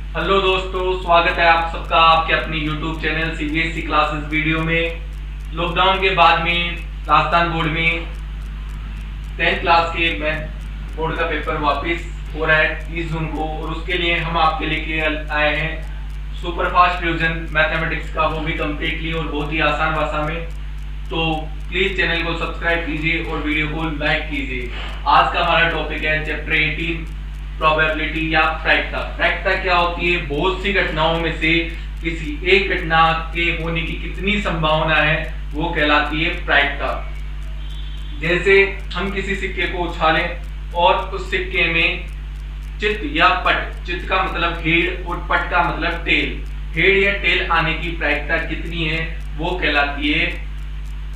Hello दोस्तों, स्वागत है आप सबका आपके अपने YouTube channel CBSE classes video में। लॉकडाउन के बाद में राजस्थान बोर्ड में 10th क्लास के मैथ बोर्ड का पेपर वापस हो रहा है 30 जून को, और उसके लिए हम आपके लेके आए हैं सुपरफास्ट रिवीजन मैथमेटिक्स का, वो भी कम्प्लीटली और बहुत ही आसान भाषा में। तो प्लीज चैनल को सब्सक्राइब कीजिए और वीडियो को लाइक कीजिए। आज का हमारा टॉपिक है चैप्टर 18 प्रोबेबिलिटी या प्रायिकता। प्रायिकता क्या होती है? बहुत सी घटनाओं में से किसी एक घटना के होने की कितनी संभावना है, वो कहलाती है प्रायिकता। जैसे हम किसी सिक्के को उछालें और उस सिक्के में चित या पट, चित का मतलब हेड और पट का मतलब टेल, हेड या टेल आने की प्रायिकता कितनी है, वो कहलाती है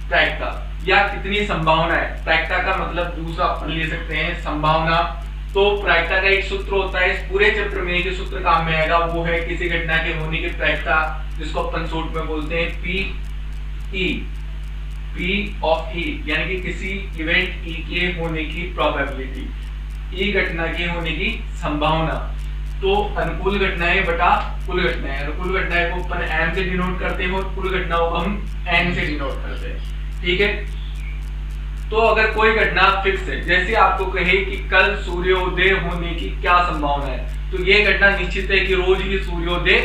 प्रायिकता। या कितनी संभावना है, प्रायिकता का मतलब दूसरा अपन ले सकते हैं संभावना। तो प्रायिकता का एक सूत्र होता है, इस पूरे चैप्टर में एक सूत्र काम में आएगा, वो है किसी घटना के होने की प्रायिकता, जिसको अपन शॉर्ट में बोलते हैं पी ऑफ ई, यानी कि किसी इवेंट ई के होने की प्रोबेबिलिटी, ई घटना के होने की संभावना। तो अनुकूल घटनाएं बटा कुल घटनाएं, अनुकूल घटनाएं को अपन एम से डिनोट करते हैं और कुल घटनाओं को हम एन से डिनोट करते हैं। ठीक है, तो अगर कोई घटना फिक्स है, जैसे आपको कहे कि कल सूर्योदय होने की क्या संभावना है, तो ये घटना निश्चित है कि रोज ही सूर्योदय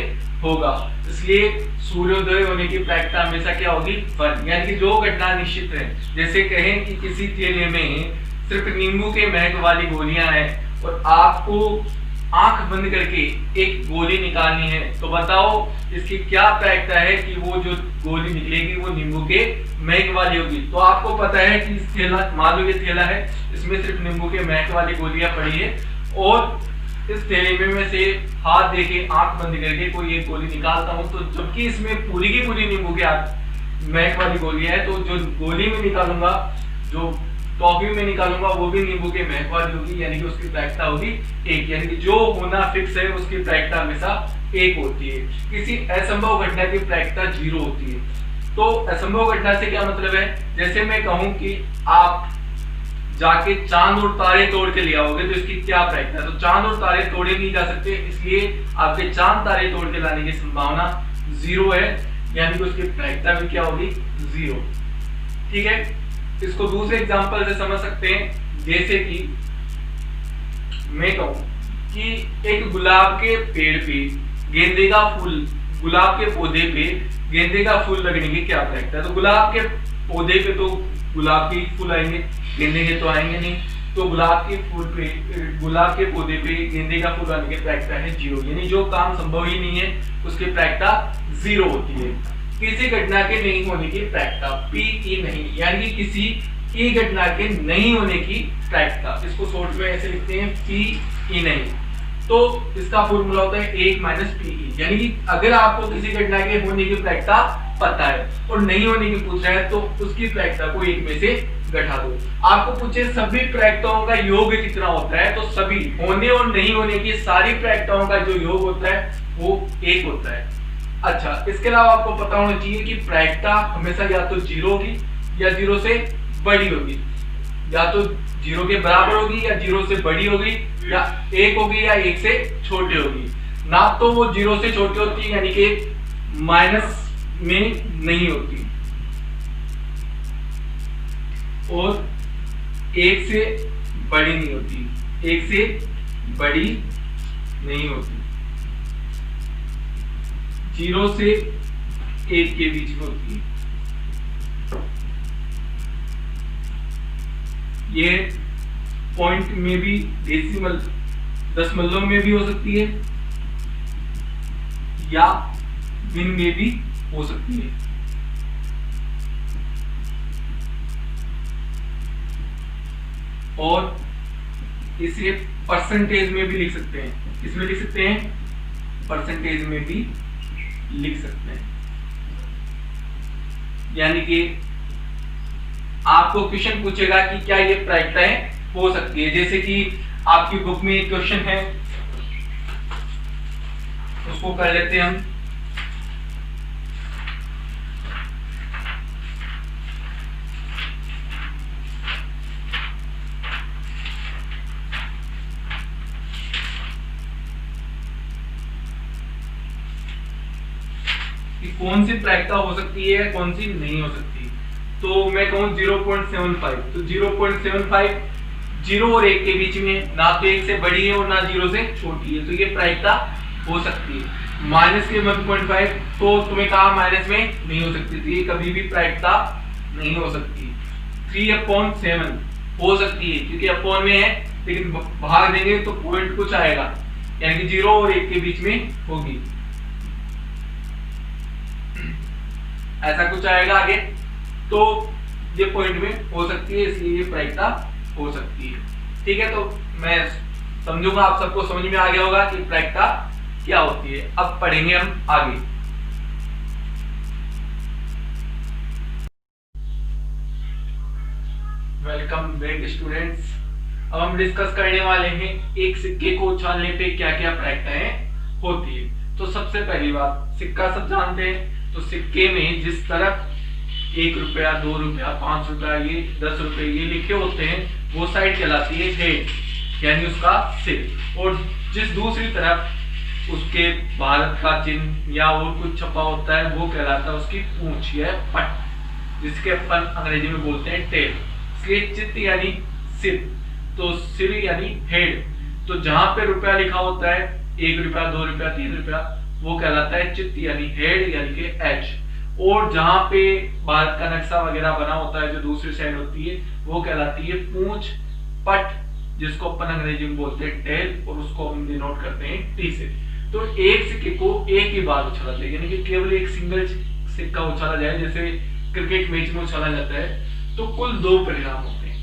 होगा, इसलिए सूर्योदय होने की प्रायिकता हमेशा क्या होगी? 1। यानी कि जो घटना निश्चित है, जैसे कहें कि किसी थैले में सिर्फ नींबू के महक वाली गोलियां हैं और आपको आंख बंद करके एक गोली निकालनी है, तो बताओ इसकी क्या प्रायिकता है कि वो जो गोली निकलेगी वो नींबू के महक वाली होगी। तो आपको पता है कि इस थैला, मान लो ये थैला है, इसमें सिर्फ नींबू के महक वाली गोलियां पड़ी है, और इस थैले में मैं से हाथ देके आंख बंद करके कोई एक गोली निकालता हूं, तो जबकि इसमें पूरी की पूरी नींबू के महक वाली गोलियां है, तो जो गोली में निकालूंगा, जो टॉफी में निकालूंगा, वो भी नींबू के महक वाली होगी, यानी कि उसकी प्रायिकता होगी 1। यानी कि जो होना फिक्स है उसकी प्रायिकता हमेशा 1 होती है। किसी असंभव घटना की प्रायिकता 0 होती है। तो असंभव घटना से क्या मतलब है? जैसे मैं कहूं कि आप जाके चांद और तारे तोड़ के ले आओगे, तो इसकी क्या प्रायिकता है? तो चांद और तारे तोड़े नहीं जा सकते, इसलिए आपके चांद तारे तोड़ के लाने की संभावना 0 है, यानी कि उसकी प्रायिकता भी क्या होगी? 0। ठीक है, इसको दूसरे एग्जांपल से समझ सकते हैं। जैसे कि मैं कहूं कि एक गुलाब के पेड़ पे गेंदे का फूल, गुलाब के पौधे पे गेंदे का फूल लगने की क्या प्रायिकता है? तो गुलाब के पौधे पे तो गुलाब के फूल आएंगे, गेंदे के तो आएंगे नहीं, तो गुलाब के फूल पे, गुलाब के पौधे पे गेंदे का फूल आने की प्रायिकता है 0। यानी जो काम संभव ही नहीं है उसकी प्रायिकता 0 होती है। किसी घटना के नहीं होने की प्रायिकता पी नहीं, यानी कि किसी ई घटना के नहीं होने की प्रायिकता, इसको शॉर्ट में ऐसे लिखते हैं पी नहीं। तो इसका फॉर्मूला होता है 1 - पी, यानी कि अगर आपको किसी घटना के होने की प्रायिकता पता है और नहीं होने की पूछ रहा है, तो उसकी प्रायिकता को 1 में से घटा दो। आपको पूछे सभी प्रायिकताओं का योग कितना होता है, तो सभी होने और नहीं होने की सारी प्रायिकताओं का जो योग होता है वो 1 होता है। अच्छा, इसके अलावा आपको पता होना चाहिए कि प्रायिकता हमेशा या तो 0 होगी या 0 से बड़ी होगी, या तो 0 के बराबर होगी या 0 से बड़ी होगी, या 1 होगी या 1 से छोटी होगी। ना तो वो 0 से छोटी होती है, यानी कि माइनस में नहीं होती, और 1 से बड़ी नहीं होती, 1 से बड़ी नहीं होती, 0 से 1 के बीच में होती है। ये पॉइंट में भी, डेसिमल दशमलव में भी हो सकती है, या भिन्न में भी हो सकती है। और इसे परसेंटेज में भी लिख सकते हैं। इसमें लिख सकते हैं, परसेंटेज में भी लिख सकते हैं। यानी कि आपको क्वेश्चन पूछेगा कि क्या ये प्रायिकताएं हो सकती है। जैसे कि आपकी बुक में एक क्वेश्चन है, उसको कर लेते हैं हम। कौन सी प्रायिकता हो सकती है, कौन सी नहीं हो सकती। तो मैं कहूँ 0.75, तो 0.75 0 और 1 के बीच में, ना तो 1 से बड़ी है और ना 0 से छोटी है, तो ये प्रायिकता हो सकती है। माइनस के 1.5 तो तुम्हें कहा माइनस में नहीं हो सकती, तो ये कभी भी प्रायिकता नहीं हो सकती। 3/7 हो सकती है क्योंकि अपॉन में है, लेकिन भाग देंगे तो पॉइंट कुछ आएगा, यानी कि 0 और 1 के बीच में होगी, ऐसा कुछ आएगा आगे, तो ये पॉइंट में हो सकती है, इसलिए ये प्रायिकता हो सकती है। ठीक है, तो मैं समझूंगा आप सबको समझ में आ गया होगा कि प्रायिकता क्या होती है। अब पढ़ेंगे हम आगे। Welcome back students. अब हम डिस्कस करने वाले हैं एक सिक्के को उछालने पे क्या क्या प्रायिकताएं होती है। तो सबसे पहली बात, सिक्का सब जानते हैं, तो सिक्के में जिस तरफ 1 रुपया, 2 रुपया, 5 रुपया, ये 10 रुपए ये लिखे होते हैं, वो साइड कहलाती है हेड, यानी उसका सिर, और जिस दूसरी तरफ उसके भारत का चिन्ह या और कुछ छपा होता है वो कहलाता है उसकी पूंछ या पट, जिसके अपन अंग्रेजी में बोलते हैं टेल। इसलिए चित्त यानी सिर, तो सिर यानी हेड। तो जहां पे रुपया लिखा होता है 1 रुपया, 2 रुपया, 3 रुपया, वो कहलाता है चित्त यानी हेड, यानी कि एच। और जहां पे भारत का नक्शा वगैरह बना होता है जो दूसरी साइड होती है, वो कहलाती है पूंछ, पट, जिसको अपन अंग्रेजी में बोलते हैं टेल, और उसको हम डिनोट करते हैं टी से। तो एक सिक्के को एक ही बार उछाला जाए, यानी कि केवल एक सिंगल सिक्का उछाला जाए, जैसे क्रिकेट मैच में उछाला जाता है, तो कुल 2 परिणाम होते हैं,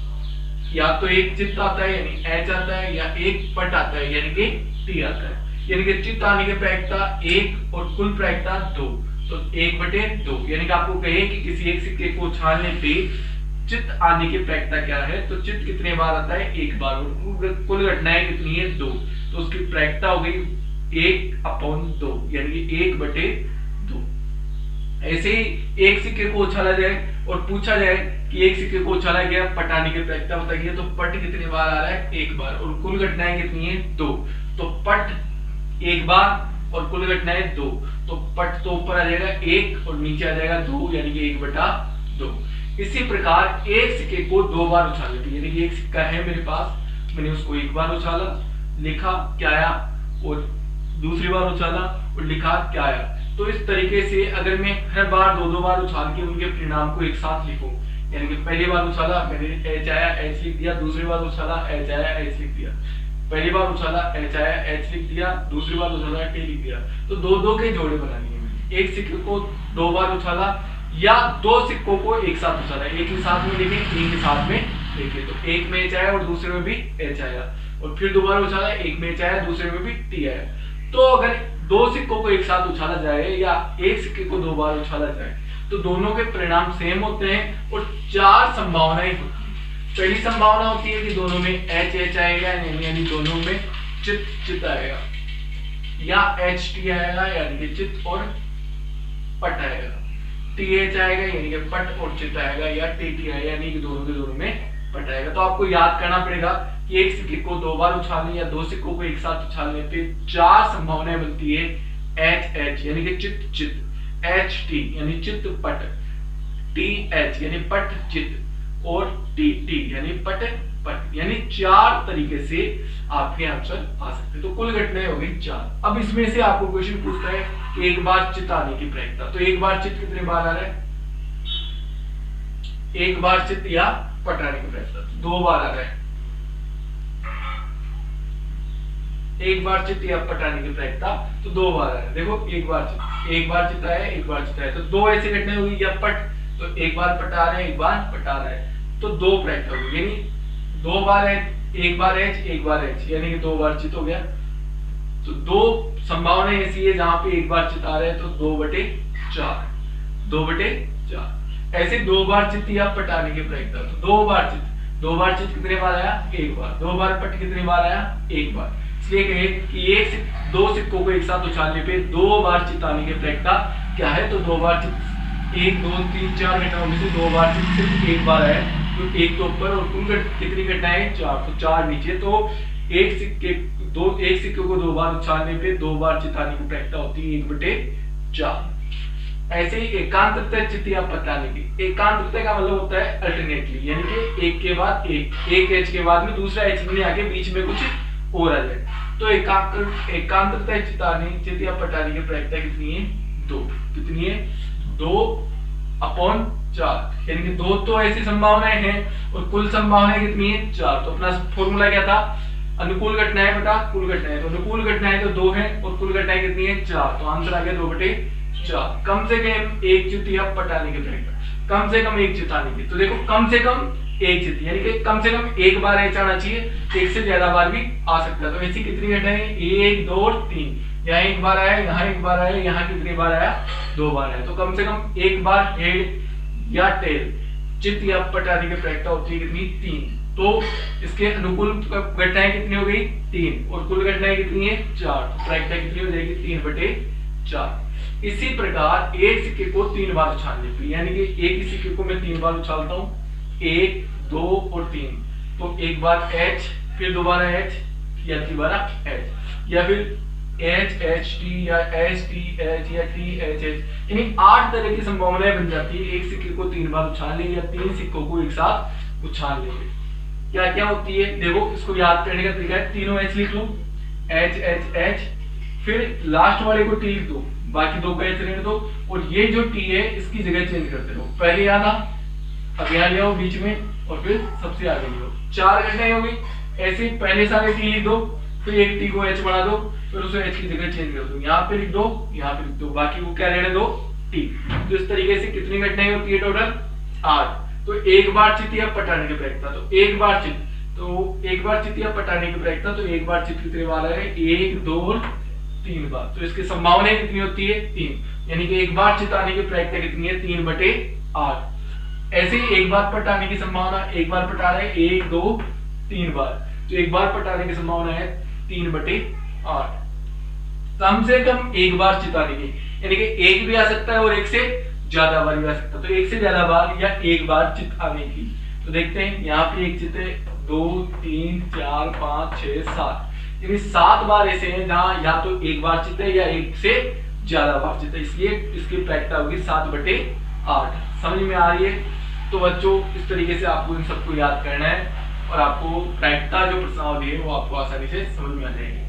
या तो एक चित्त आता है यानी एच आता है, या एक पट आता है यानी कि टी आता है। यानी कि चित्त आने की प्रायिकता 1 और कुल प्रायिकता 2, तो 1/2, यानी कि आपको कहे कि किसी एक सिक्के को उछालने पे चित्त आने की प्रायिकता क्या है, तो चित्त कितने बार आता है, 1 बार, और कुल घटनाएं कितनी है, 2, तो उसकी प्रायिकता हो गई 1/2, यानी कि 1/2। ऐसे ही एक सिक्के को उछाला जाए और पूछा जाए कि एक सिक्के को उछाला गया, पट आने की प्रायिकता बताइए, तो पट कितने बार आ रहा है, 1 बार, और कुल घटनाएं कितनी है, 2, तो पट 1 बार और कुल घटनाएं 2, तो पट तो ऊपर आ जाएगा 1 और नीचे आ जाएगा 2, यानी कि 1/2। इसी प्रकार एक सिक्के को 2 बार उछालने पे, यानी कि एक सिक्का है मेरे पास, मैंने उसको 1 बार उछाला, लिखा क्या आया, और दूसरी बार उछाला और लिखा क्या आया। तो इस तरीके से अगर मैं हर बार 2-2 बार उछाल के उनके परिणाम को एक साथ लिखूं, यानी कि पहली बार उछाला मैंने एच आया, एच लिख दिया, दूसरी बार उछाला एच आया, एच लिख दिया, पहली बार उछाला एच आया, एच लिख दिया, दूसरी बार उछाला टी लिख दिया, तो 2-2 के जोड़े बना लिए मैंने। एक सिक्के को 2 बार उछाला या 2 सिक्कों को एक साथ उछाला, एक ही साथ में लिखे, एक ही साथ में लिखे, तो एक में एच आया और दूसरे में भी एच आया, और फिर दोबारा उछाला, एक में एच आया, दूसरे में भी टी आया। तो अगर 2 सिक्कों को एक साथ उछाला जाए या एक सिक्के को 2 बार उछाला जाए, तो दोनों के परिणाम सेम होते हैं और 4 संभावनाएं होती हैं। पहली संभावना होती है कि दोनों में एच एच आएगा, यानी दोनों में चित चित आएगा, या एच टी आएगा यानी कि चित और पट आएगा, टी एच आएगा यानी कि पट और चित आएगा, या टी टी आएगा यानी कि दोनों के दोनों में पट आएगा। तो आपको याद करना पड़ेगा कि एक सिक्के को 2 बार उछालने या 2 सिक्कों को एक साथ उछालने पे 4 संभावनाएं बनती है, एच एच यानी कि चित चित, एच टी यानी चित पट, टी एच यानी पट चित, और टी टी यानी पट पट, यानी 4 तरीके से आपके आंसर आ सकते हैं। तो कुल घटनाएं हो गई 4। अब इसमें से आपको क्वेश्चन पूछता है कि एक बार चित आने की प्रायिकता, तो एक बार चित कितने बार आ रहा है, एक बार चित या पट आने की प्रायिकता 2 बार आ रहा है, एक बार चित या पट आने की प्रायिकता तो 2 बार आ रहा है। देखो एक बार चित आया, एक बार चित आया, तो 2 ऐसी घटनाएं हुई, या पट तो एक बार पट आ रहा है, एक बार पट आ रहा है, तो 2 प्रायिकता हुई, यानी 2 बार है, एक बार एच एक बार एच, यानी कि 2 बार चित हो गया। तो 2 संभावनाएं ऐसी है जहां पे एक बार चित आ रहा है, तो 2/4, 2/4। ऐसे 2 बार चित या पट आने की प्रायिकता, तो 2 बार चित कितने बार आया, 1 बार, 2 बार पट कितने बार आया, 1 बार। इसलिए कहे कि 2 सिक्कों को एक साथ उछालने पे 2 बार चित आने की प्रायिकता क्या है, तो 2 बार चित 1 2 3 4 घटनाओं में से 2 बार चित सिर्फ 1 बार आया, तो 1 तो ऊपर और कुल कितनी घटनाएं 4, तो 4 नीचे। तो एक सिक्के को 2 बार उछालने पे 2 बार चित आने की प्रायिकता होती है 1/4। ऐसे ही एकांतरता चितिया पटाने की, एकांतरता का मतलब होता है अल्टरनेटली, यानी कि एक के बाद एक एच के बाद में दूसरा एच नहीं आके बीच में कुछ और आ जाए। तो एकांतरता चितिया पटाने की प्रायिकता कितनी है? 2। कितनी है? 2/4, यानी कि 2 तो ऐसी संभावनाएं हैं और कुल संभावनाएं कितनी है? 4। तो अपना फॉर्मूला क्या था? अनुकूल घटनाएं बटा कुल घटनाएं। तो अनुकूल घटनाएं तो 2 है और कुल घटनाएं कितनी है? 4। तो आंसर आ गया 2/4। कम से कम 1/4 पटाने की प्रायिकता, कम से कम 1/4 की। तो देखो कम से कम 1/4 यानी कि कम से कम एक बार एच आना चाहिए, एक से ज्यादा बार भी आ सकता है। तो ऐसी कितनी घटनाएं? 1, 2 और 3। यहाँ एक बार आया, यहाँ एक बार आया, यहाँ कितनी बार आया? 2 बार आया। तो कम से कम एक बार हेड या टेल चित या पटाने की प्रायिकता होती है कितनी? 3। तो इसके अनुकूल घटनाएं कितनी हो गई? 3 और कुल घटनाएं कितनी है? 4। तो प्रायिकता कितनी हो जाएगी? 3/4। इसी प्रकार एक सिक्के को 3 बार उछालने पे, यानी कि एक ही सिक्के को मैं 3 बार उछालता हूँ, 1, 2 और 3। तो एक बार H, फिर दोबारा H या दोबारा H, या फिर H H T या H T H या T H H, यानी 8 तरह की संभावनाएं बन जाती है। एक सिक्के को 3 बार उछाल लेंगे या 3 सिक्कों को एक साथ उछाल लेंगे। क्या क्या होती है देखो, इसको याद करने का तरीका है, तीनों H लिख लो, H H H, फिर लास्ट वाले को T लिख दो, बाकी 2 को H रहने दो, और ये जो T है इसकी जगह चेंज करते रहो। पहले यहाँ था, अब यहाँ ले आओ बीच में, और फिर सबसे आगे ले आओ। 4 घटनाएं हो गई। ऐसे पहले सारे T लिख दो, फिर एक T को H बना दो, फिर उसे H की जगह चेंज कर दो, यहाँ पे लिख दो, यहाँ पे लिख दो, बाकी को क्या रहने दो? T। तो इस तरीके से कितनी घटनाएं होती है टोटल? 8। तो एक बार चित या पटाने की प्रायिकता, तो एक बार चित या पटाने की प्रायिकता, तो एक बार चित कितने बार है? 1, 2 और 3 बार। तो इसकी संभावनाएं कितनी होती है? 3, यानी कि एक बार चिताने की प्रायिकता कितनी है? 3/8। ऐसे ही एक बार पटाने की संभावना, एक बार पटा रहे 1, 2, 3 बार, तो एक बार पटाने की संभावना है 3/8। कम से कम एक बार चिताने की, यानी कि एक भी आ सकता है और एक से ज्यादा बार भी आ सकता है। तो एक से ज्यादा बार या एक बार चित आने की, तो देखते हैं यहाँ पे एक चित है, 2, 3, 4, 5, 6, 7, यानी 7 बार ऐसे हैं जहां या तो एक बार चित है या एक से ज्यादा बार चित है, इसलिए इसकी प्रायिकता होगी 7/8। समझ में आ रही है? तो बच्चों इस तरीके से आपको इन सबको याद करना है और आपको प्रायिकता जो प्रश्नावली है वो आपको आसानी से समझ में आ जाएगी।